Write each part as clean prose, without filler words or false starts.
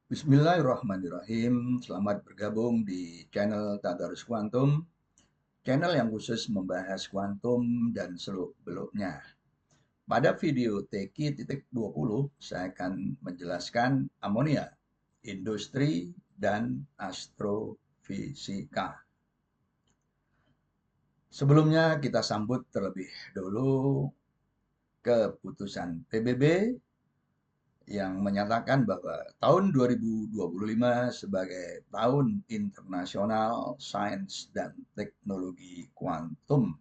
Bismillahirrahmanirrahim. Selamat bergabung di channel Tadarus Kuantum, channel yang khusus membahas kuantum dan seluk-beluknya. Pada video TQ.20, saya akan menjelaskan amonia, industri, dan astrofisika. Sebelumnya kita sambut terlebih dulu keputusan PBB yang menyatakan bahwa tahun 2025 sebagai Tahun Internasional Sains dan Teknologi Kuantum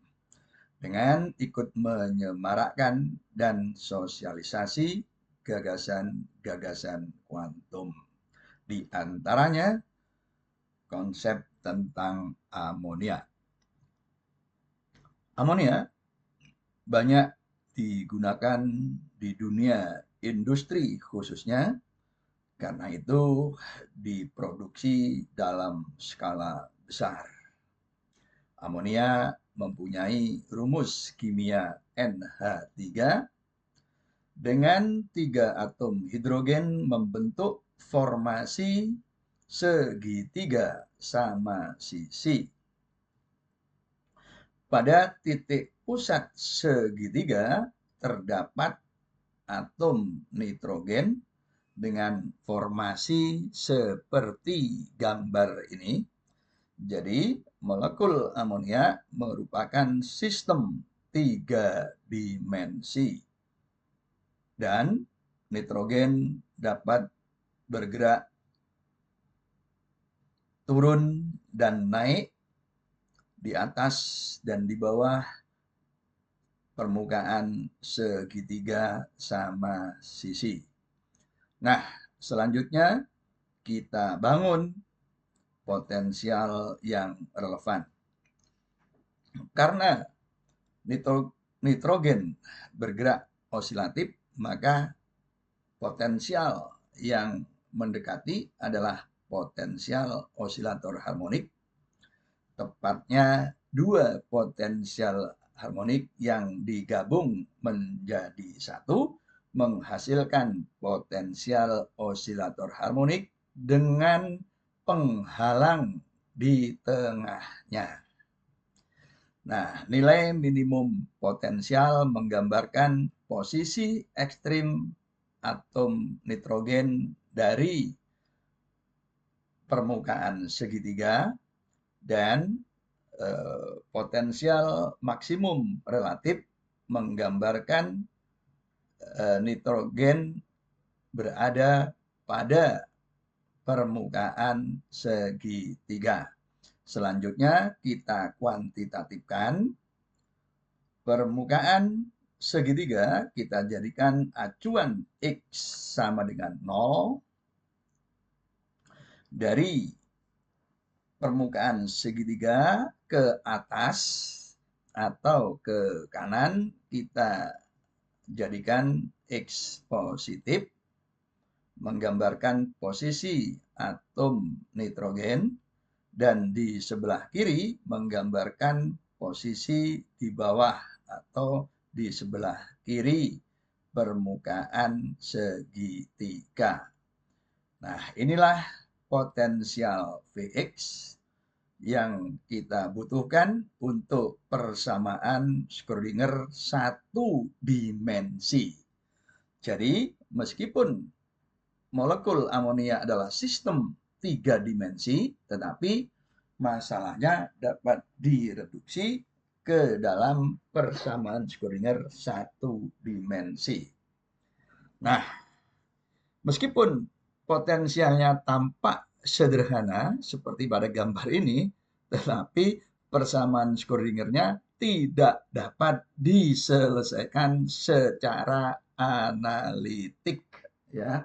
dengan ikut menyemarakkan dan sosialisasi gagasan-gagasan kuantum. Di antaranya konsep tentang amonia. Amonia banyak digunakan di dunia industri khususnya. Karena itu diproduksi dalam skala besar. Amonia mempunyai rumus kimia NH3 dengan 3 atom hidrogen membentuk formasi segitiga sama sisi. Pada titik pusat segitiga terdapat atom nitrogen dengan formasi seperti gambar ini. Jadi, molekul amonia merupakan sistem 3 dimensi. Dan nitrogen dapat bergerak turun dan naik di atas dan di bawah permukaan segitiga sama sisi. Nah, selanjutnya kita bangun potensial yang relevan. Karena nitrogen bergerak osilatif, maka potensial yang mendekati adalah potensial osilator harmonik. Tepatnya dua potensial harmonik yang digabung menjadi satu menghasilkan potensial osilator harmonik dengan penghalang di tengahnya. Nah, nilai minimum potensial menggambarkan posisi ekstrim atom nitrogen dari permukaan segitiga dan potensial maksimum relatif menggambarkan nitrogen berada pada permukaan segitiga. Selanjutnya kita kuantitatifkan permukaan segitiga, kita jadikan acuan X sama dengan 0. Dari permukaan segitiga ke atas atau ke kanan kita jadikan X positif, menggambarkan posisi atom nitrogen, dan di sebelah kiri menggambarkan posisi di bawah atau di sebelah kiri permukaan segitiga. Nah, inilah potensial Vx yang kita butuhkan untuk persamaan Schrödinger satu dimensi. Jadi, meskipun molekul amonia adalah sistem 3 dimensi, tetapi masalahnya dapat direduksi ke dalam persamaan Schrödinger satu dimensi. Nah, meskipun potensialnya tampak sederhana seperti pada gambar ini, tetapi persamaan Schrödingernya tidak dapat diselesaikan secara analitik, ya.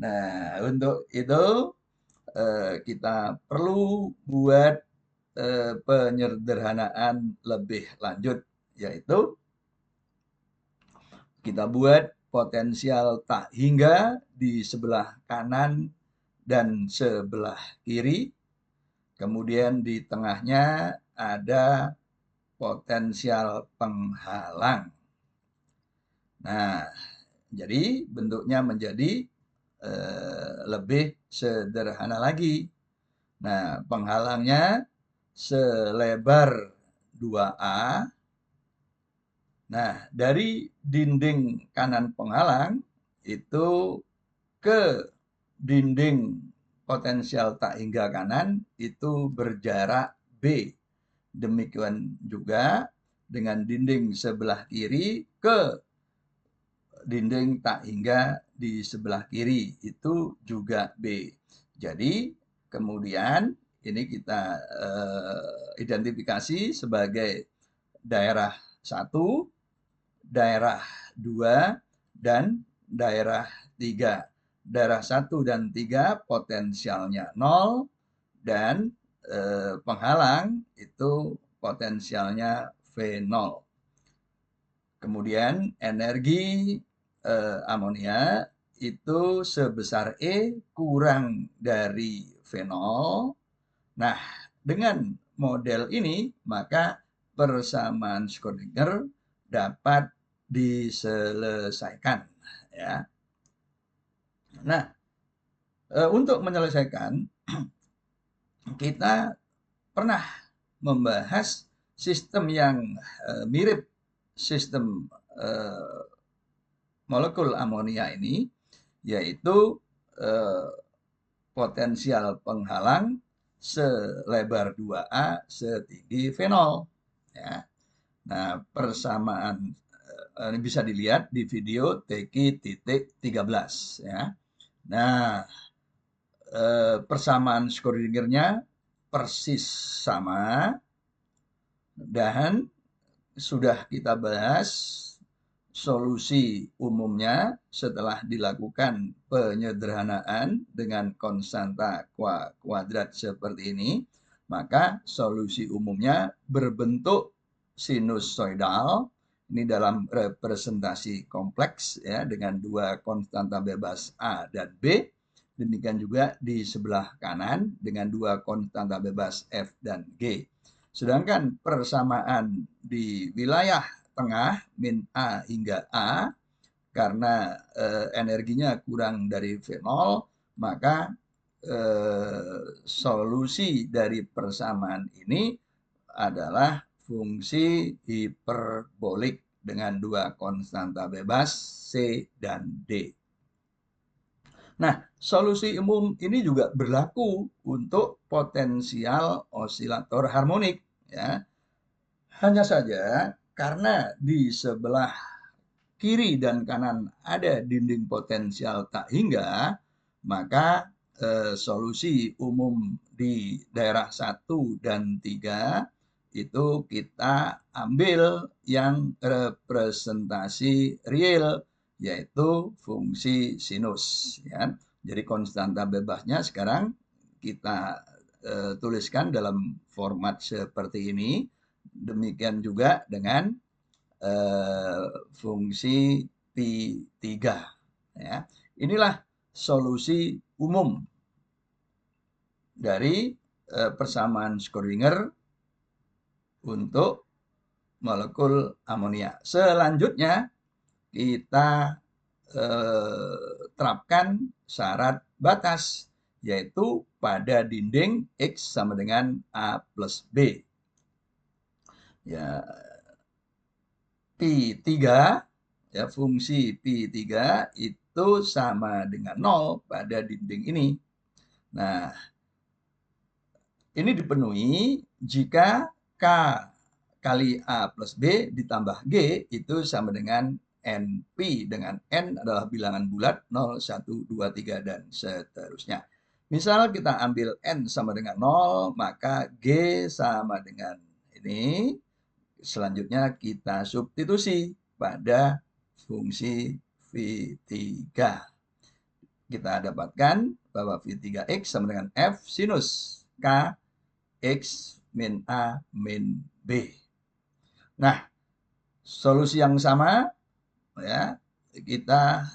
Nah, untuk itu kita perlu buat penyederhanaan lebih lanjut, yaitu kita buat potensial tak hingga di sebelah kanan dan sebelah kiri. Kemudian di tengahnya ada potensial penghalang. Nah, jadi bentuknya menjadi lebih sederhana lagi. Nah, penghalangnya selebar 2A. Nah, dari dinding kanan penghalang itu ke dinding potensial tak hingga kanan itu berjarak B. Demikian juga dengan dinding sebelah kiri ke dinding tak hingga di sebelah kiri itu juga B. Jadi kemudian ini kita identifikasi sebagai daerah 1, daerah 2, dan daerah 3. Daerah 1 dan 3 potensialnya 0 dan penghalang itu potensialnya V0. Kemudian energi amonia itu sebesar E kurang dari V0. Nah, dengan model ini maka persamaan Schrödinger dapat diselesaikan, ya. Nah, untuk menyelesaikan kita pernah membahas sistem yang mirip sistem molekul amonia ini, yaitu potensial penghalang selebar 2A setinggi V0, ya. Nah, persamaan ini bisa dilihat di video TQ-13, ya. Nah, persamaan Schrödingernya persis sama dan sudah kita bahas solusi umumnya setelah dilakukan penyederhanaan dengan konstanta kuadrat seperti ini, maka solusi umumnya berbentuk sinusoidal. Ini dalam representasi kompleks, ya, dengan dua konstanta bebas A dan B. Demikian juga di sebelah kanan dengan dua konstanta bebas F dan G. Sedangkan persamaan di wilayah tengah min A hingga A karena energinya kurang dari V0, maka solusi dari persamaan ini adalah fungsi hiperbolik dengan dua konstanta bebas C dan D. Nah, solusi umum ini juga berlaku untuk potensial osilator harmonik, ya. Hanya saja karena di sebelah kiri dan kanan ada dinding potensial tak hingga, maka solusi umum di daerah 1 dan 3 itu kita ambil yang representasi real, yaitu fungsi sinus, ya. Jadi konstanta bebasnya sekarang kita tuliskan dalam format seperti ini. Demikian juga dengan fungsi pi3, ya. Inilah solusi umum dari persamaan Schrödinger untuk molekul amonia. Selanjutnya kita terapkan syarat batas, yaitu pada dinding X sama dengan A plus B. Ya, pi3, ya, fungsi pi3 itu sama dengan 0 pada dinding ini. Nah, ini dipenuhi jika K kali A plus B ditambah G itu sama dengan NP, dengan N adalah bilangan bulat 0, 1, 2, 3, dan seterusnya. Misal kita ambil N sama dengan 0, maka G sama dengan ini. Selanjutnya kita substitusi pada fungsi V3. Kita dapatkan bahwa V3X sama dengan F sinus K X min A min B. Nah, solusi yang sama, ya, kita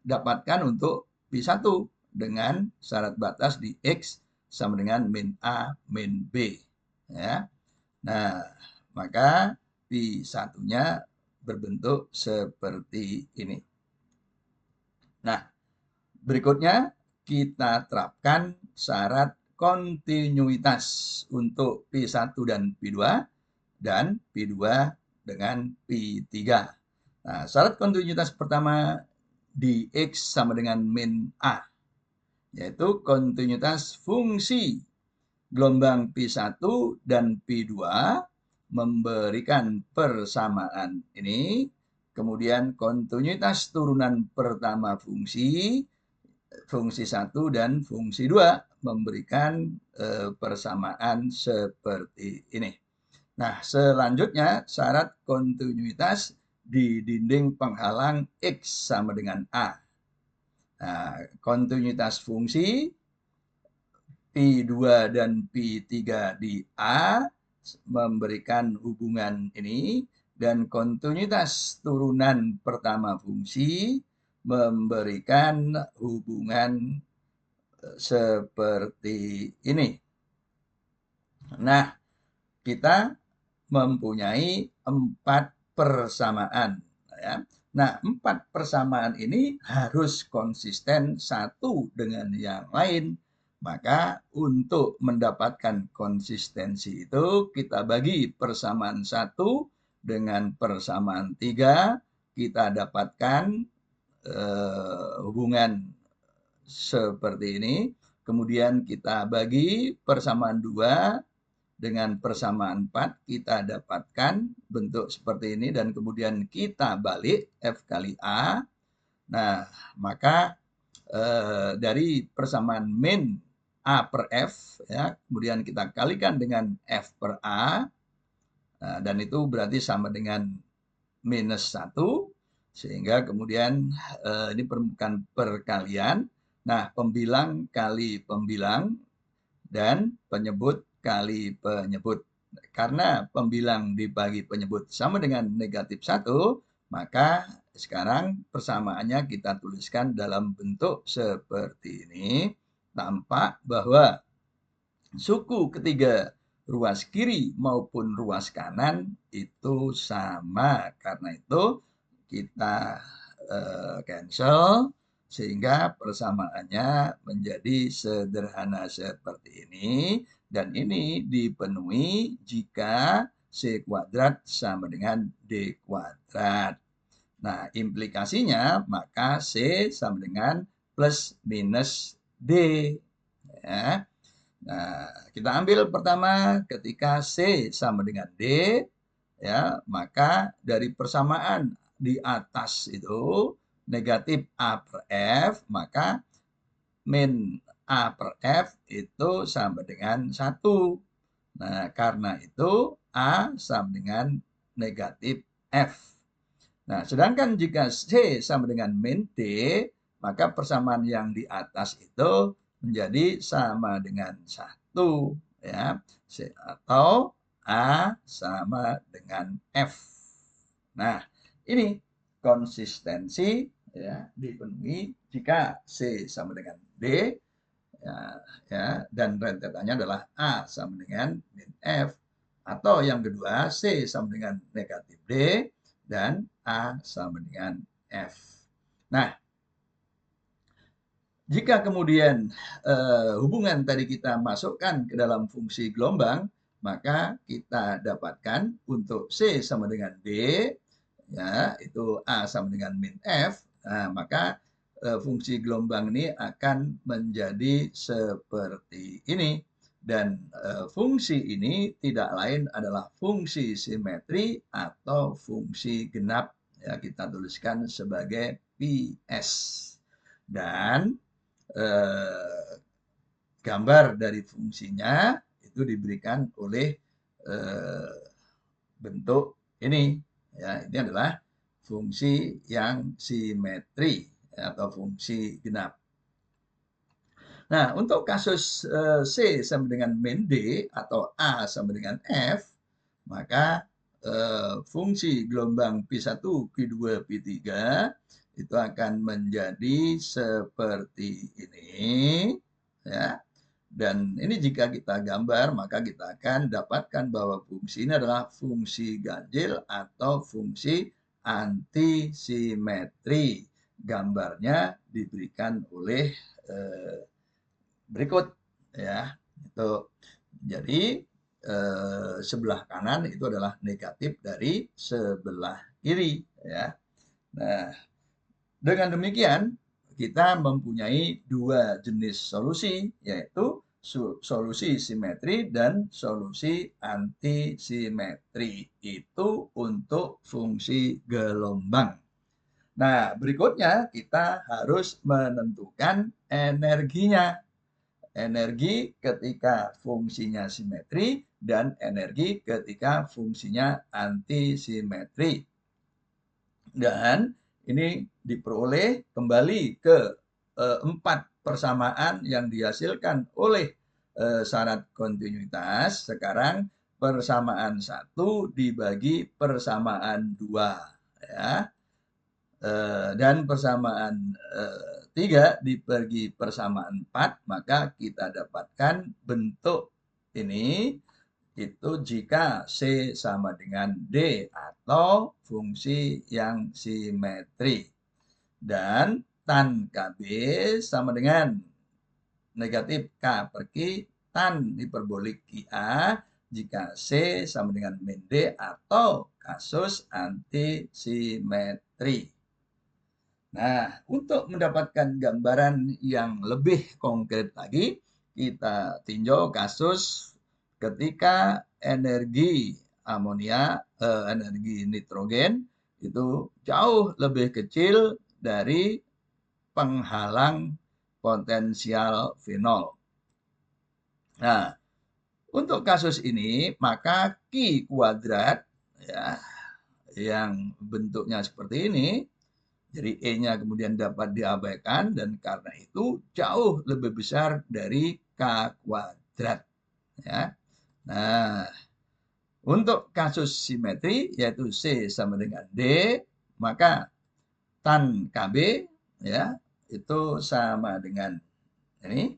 dapatkan untuk P1 dengan syarat batas di X sama dengan min A min B, ya. Nah, maka P1-nya berbentuk seperti ini. Nah, Berikutnya, kita terapkan syarat kontinuitas untuk P1 dan P2 dan P2 dengan P3. Nah, syarat kontinuitas pertama di X sama dengan min A, yaitu kontinuitas fungsi gelombang P1 dan P2 memberikan persamaan ini, kemudian kontinuitas turunan pertama fungsi 1 dan fungsi 2 memberikan persamaan seperti ini. Nah, selanjutnya syarat kontinuitas di dinding penghalang X sama dengan A. Nah, kontinuitas fungsi P2 dan P3 di A memberikan hubungan ini, dan kontinuitas turunan pertama fungsi memberikan hubungan seperti ini. Nah, kita mempunyai 4 persamaan. Ya. Nah, 4 persamaan ini harus konsisten satu dengan yang lain. Maka untuk mendapatkan konsistensi itu kita bagi persamaan 1 dengan persamaan 3, kita dapatkan hubungan seperti ini. Kemudian kita bagi persamaan 2 dengan persamaan 4, kita dapatkan bentuk seperti ini, dan kemudian kita balik F kali A. Nah, maka dari persamaan min A per F, ya, kemudian kita kalikan dengan F per A, dan itu berarti sama dengan minus 1, sehingga kemudian ini bukan perkalian. Nah, pembilang kali pembilang dan penyebut kali penyebut. Karena pembilang dibagi penyebut sama dengan negatif 1, maka sekarang persamaannya kita tuliskan dalam bentuk seperti ini. Tampak bahwa suku ketiga ruas kiri maupun ruas kanan itu sama. Karena itu kita cancel, sehingga persamaannya menjadi sederhana seperti ini, dan ini dipenuhi jika C kuadrat sama dengan D kuadrat. Nah, implikasinya maka C sama dengan plus minus D. Ya. Nah, kita ambil pertama ketika C sama dengan D, ya, maka dari persamaan di atas itu negatif A per F, maka min A per F itu sama dengan 1. Nah, karena itu A sama dengan negatif F. Nah, sedangkan jika C sama dengan min D, maka persamaan yang di atas itu menjadi sama dengan 1. Ya, atau A sama dengan F. Nah, ini konsistensi, ya, dipenuhi jika C sama dengan D, ya, dan rentetannya adalah A sama dengan min F, atau yang kedua C sama dengan negatif D dan A sama dengan F. Nah, jika kemudian hubungan tadi kita masukkan ke dalam fungsi gelombang, maka kita dapatkan untuk C sama dengan D, ya, itu A sama dengan min F. Nah, maka fungsi gelombang ini akan menjadi seperti ini, dan fungsi ini tidak lain adalah fungsi simetri atau fungsi genap, ya, kita tuliskan sebagai PS, dan gambar dari fungsinya itu diberikan oleh bentuk ini, ya, ini adalah fungsi yang simetri atau fungsi genap. Nah, untuk kasus C sama dengan min D atau A sama dengan F, maka fungsi gelombang P1, P2, P3 itu akan menjadi seperti ini, ya. Dan ini jika kita gambar, maka kita akan dapatkan bahwa fungsi ini adalah fungsi ganjil atau fungsi antisimetri. gambarnya diberikan oleh berikut ya. Itu jadi sebelah kanan itu adalah negatif dari sebelah kiri ya. Nah, dengan demikian kita mempunyai dua jenis solusi, yaitu solusi simetri dan solusi antisimetri. Itu untuk fungsi gelombang. Nah, berikutnya kita harus menentukan energinya. Energi ketika fungsinya simetri dan energi ketika fungsinya antisimetri. Dan ini diperoleh kembali ke 4 persamaan yang dihasilkan oleh syarat kontinuitas. Sekarang persamaan 1 dibagi persamaan 2 ya. Dan persamaan 3 dibagi persamaan 4, maka kita dapatkan bentuk ini itu jika C sama dengan D atau fungsi yang simetri. Dan tan KB sama dengan negatif K per Q tan hiperbolik QA jika C sama dengan min D atau kasus antisimetri. Nah, untuk mendapatkan gambaran yang lebih konkret lagi, kita tinjau kasus ketika energi amonia, energi nitrogen itu jauh lebih kecil dari penghalang potensial fenol. Nah, untuk kasus ini maka Q kuadrat ya, yang bentuknya seperti ini, jadi E-nya kemudian dapat diabaikan dan karena itu jauh lebih besar dari K kuadrat. Ya. Nah, untuk kasus simetri yaitu C sama dengan D, maka tan KB ya itu sama dengan ini.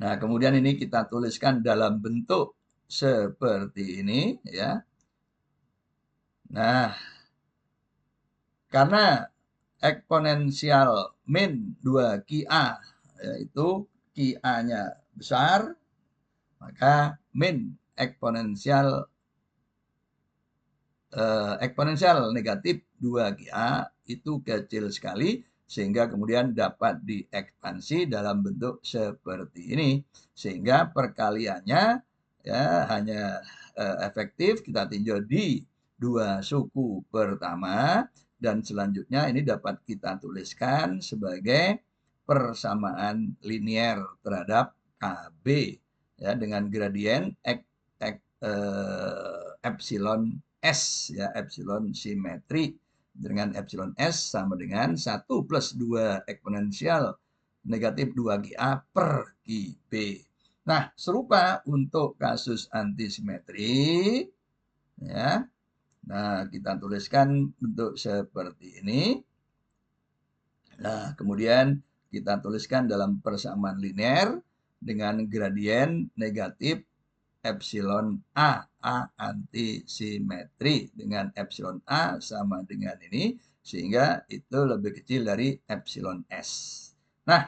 Nah, kemudian ini kita tuliskan dalam bentuk seperti ini ya. Nah, karena eksponensial min 2 QA yaitu QA-nya besar, maka min eksponensial negatif 2 QA itu kecil sekali sehingga kemudian dapat diekspansi dalam bentuk seperti ini sehingga perkaliannya ya hanya efektif kita tinjau di dua suku pertama dan selanjutnya ini dapat kita tuliskan sebagai persamaan linier terhadap KB ya dengan gradien epsilon S ya epsilon simetri dengan epsilon S sama dengan 1 plus 2 eksponensial negatif 2QA per QB. Nah, serupa untuk kasus antisimetri ya. Nah, kita tuliskan bentuk seperti ini. Nah, kemudian kita tuliskan dalam persamaan linear dengan gradien negatif epsilon A antisimetri dengan epsilon A sama dengan ini sehingga itu lebih kecil dari epsilon S. Nah,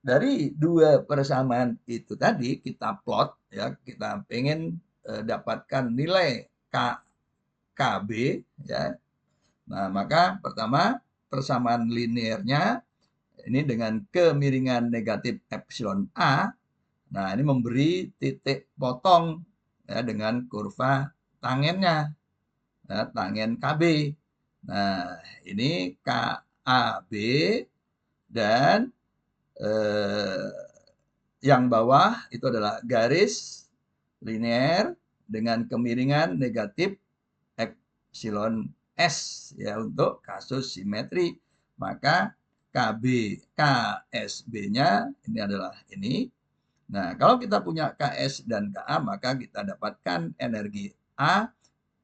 dari dua persamaan itu tadi kita plot ya, kita pengen dapatkan nilai KB ya. Nah, maka pertama persamaan linearnya ini dengan kemiringan negatif epsilon A. Nah, ini memberi titik potong ya dengan kurva tangennya, ya, tangen KB. Nah, ini KAB dan yang bawah itu adalah garis linear dengan kemiringan negatif epsilon S ya untuk kasus simetri. Maka KB KSB-nya ini adalah ini. Nah, kalau kita punya KS dan KA maka kita dapatkan energi A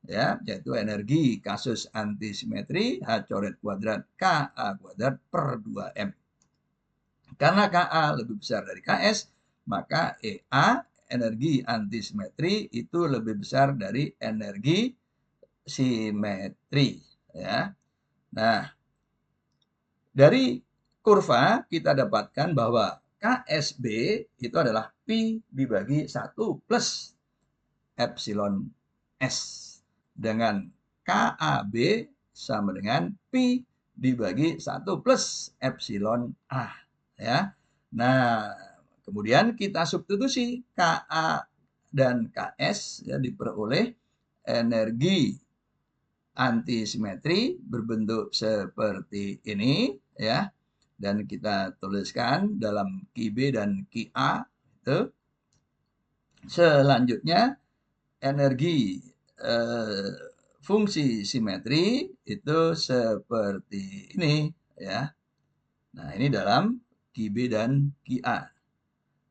ya yaitu energi kasus antisimetri H coret kuadrat KA kuadrat per 2M. Karena KA lebih besar dari KS, maka EA energi antisimetri itu lebih besar dari energi simetri ya. Nah, Dari kurva kita dapatkan bahwa KSB itu adalah Pi dibagi 1 plus epsilon S. Dengan KAB sama dengan Pi dibagi 1 plus epsilon A. Ya. Nah, kemudian kita substitusi KA dan KS ya, diperoleh energi antisimetri berbentuk seperti ini ya, dan kita tuliskan dalam QB dan QA itu. Selanjutnya energi fungsi simetri itu seperti ini ya. Nah, ini dalam QB dan QA.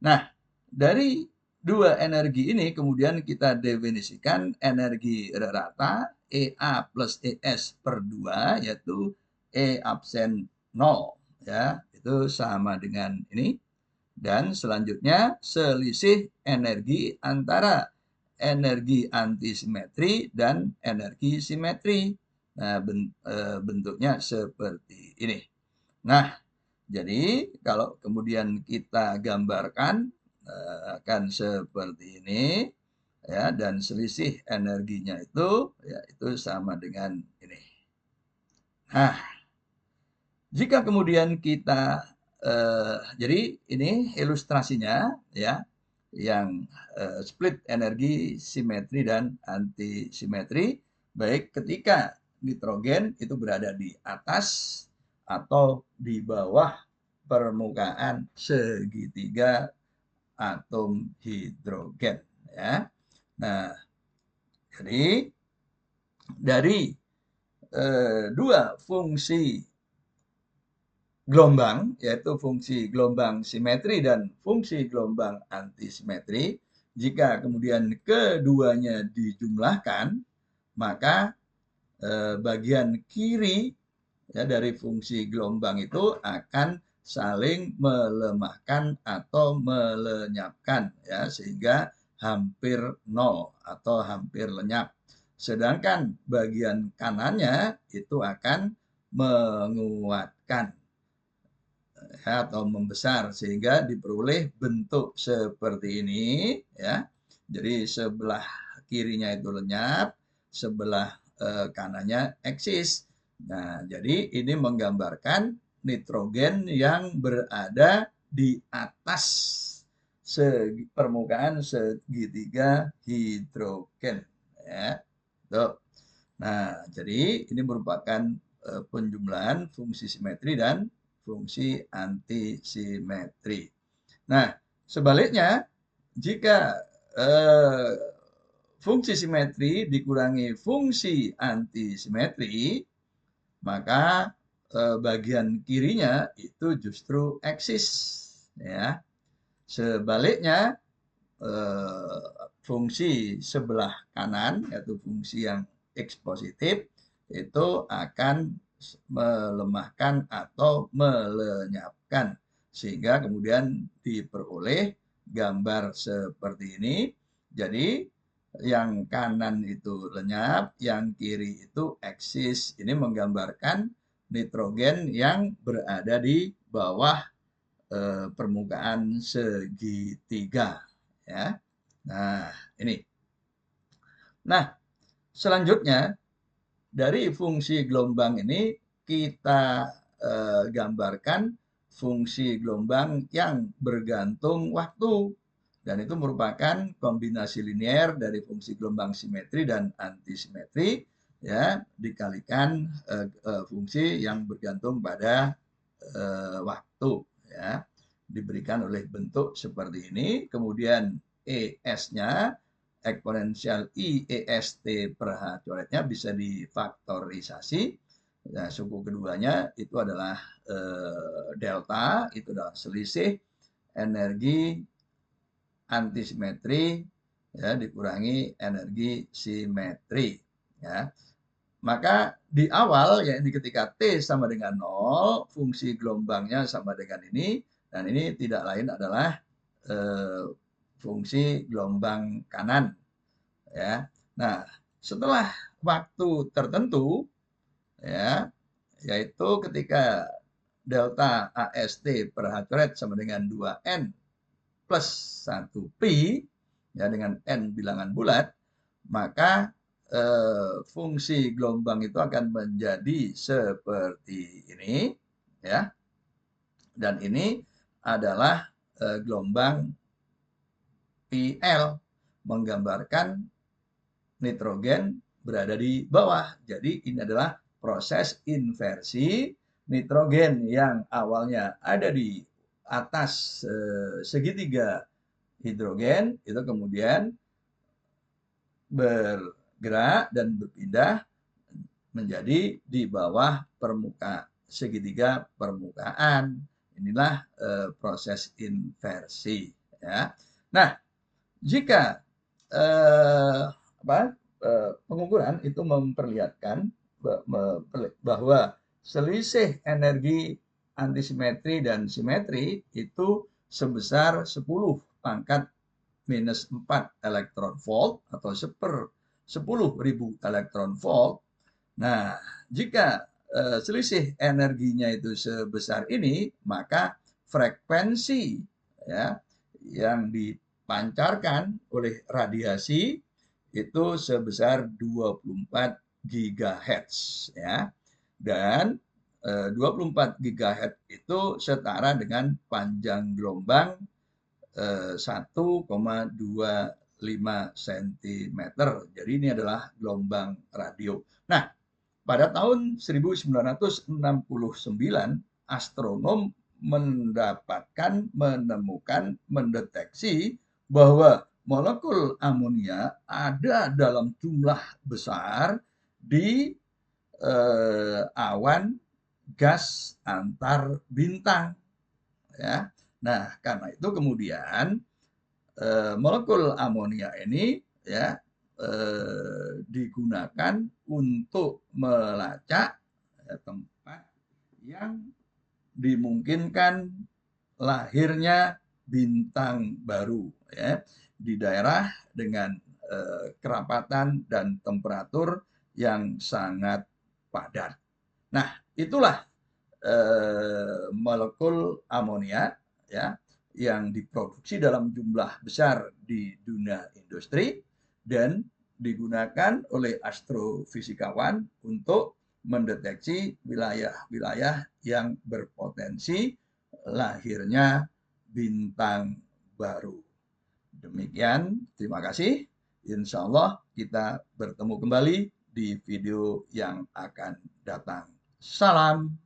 Nah, dari dua energi ini kemudian kita definisikan energi rata EA plus ES per 2, yaitu E absen 0 ya, itu sama dengan ini. Dan selanjutnya selisih energi antara energi antisimetri dan energi simetri. Nah, bentuknya seperti ini. Nah, jadi kalau kemudian kita gambarkan akan seperti ini ya, dan selisih energinya itu ya itu sama dengan ini. Nah, jika kemudian kita jadi ini ilustrasinya ya, yang split energi simetri dan antisimetri, baik ketika nitrogen itu berada di atas atau di bawah permukaan segitiga atom hidrogen ya. Nah, jadi dari dua fungsi gelombang, yaitu fungsi gelombang simetri dan fungsi gelombang antisimetri, jika kemudian keduanya dijumlahkan, maka bagian kiri ya, dari fungsi gelombang itu akan saling melemahkan atau melenyapkan ya, sehingga hampir nol atau hampir lenyap. Sedangkan bagian kanannya itu akan menguatkan ya, atau membesar sehingga diperoleh bentuk seperti ini ya. Jadi sebelah kirinya itu lenyap, sebelah kanannya eksis. Nah, jadi ini menggambarkan nitrogen yang berada di atas permukaan segitiga hidrogen ya. Tuh. Nah, jadi ini merupakan penjumlahan fungsi simetri dan fungsi antisimetri. Nah, sebaliknya jika fungsi simetri dikurangi fungsi antisimetri, maka bagian kirinya itu justru eksis ya. Sebaliknya fungsi sebelah kanan yaitu fungsi yang X positif itu akan melemahkan atau melenyapkan sehingga kemudian diperoleh gambar seperti ini. Jadi yang kanan itu lenyap, yang kiri itu eksis. Ini menggambarkan nitrogen yang berada di bawah permukaan segitiga ya. Nah, ini. Nah, selanjutnya dari fungsi gelombang ini kita gambarkan fungsi gelombang yang bergantung waktu, dan itu merupakan kombinasi linear dari fungsi gelombang simetri dan antisimetri ya, dikalikan fungsi yang bergantung pada waktu ya, diberikan oleh bentuk seperti ini. Kemudian ES-nya eksponensial IEST per H coretnya bisa difaktorisasi. Nah, suku keduanya itu adalah delta, itu adalah selisih energi antisimetri ya, dikurangi energi simetri ya. Maka di awal ya, ini ketika T sama dengan 0, fungsi gelombangnya sama dengan ini, dan ini tidak lain adalah fungsi gelombang kanan ya. Nah, setelah waktu tertentu ya, yaitu ketika delta AST per H coret sama dengan 2N plus 1 pi, ya, dengan N bilangan bulat, maka fungsi gelombang itu akan menjadi seperti ini, ya. Dan ini adalah gelombang PL, menggambarkan nitrogen berada di bawah. Jadi ini adalah proses inversi nitrogen yang awalnya ada di atas segitiga hidrogen, itu kemudian bergerak dan berpindah menjadi di bawah segitiga permukaan. Inilah proses inversi, ya. Nah, jika pengukuran itu memperlihatkan bahwa selisih energi antisimetri dan simetri itu sebesar 10 pangkat minus 4 elektron volt atau 10.000 elektron volt. Nah, jika selisih energinya itu sebesar ini, maka frekuensi, ya, yang dipancarkan oleh radiasi itu sebesar 24 GHz, ya. Dan 24 GHz itu setara dengan panjang gelombang 1,25 cm. Jadi ini adalah gelombang radio. Nah, pada tahun 1969, astronom mendeteksi bahwa molekul amonia ada dalam jumlah besar di awan gas antar bintang, ya. Nah, karena itu kemudian molekul amonia ini, ya, digunakan untuk melacak tempat yang dimungkinkan lahirnya bintang baru, ya, di daerah dengan kerapatan dan temperatur yang sangat padat. Nah, itulah molekul amonia, ya, yang diproduksi dalam jumlah besar di dunia industri dan digunakan oleh astrofisikawan untuk mendeteksi wilayah-wilayah yang berpotensi lahirnya bintang baru. Demikian, terima kasih. Insya Allah kita bertemu kembali di video yang akan datang. Salam.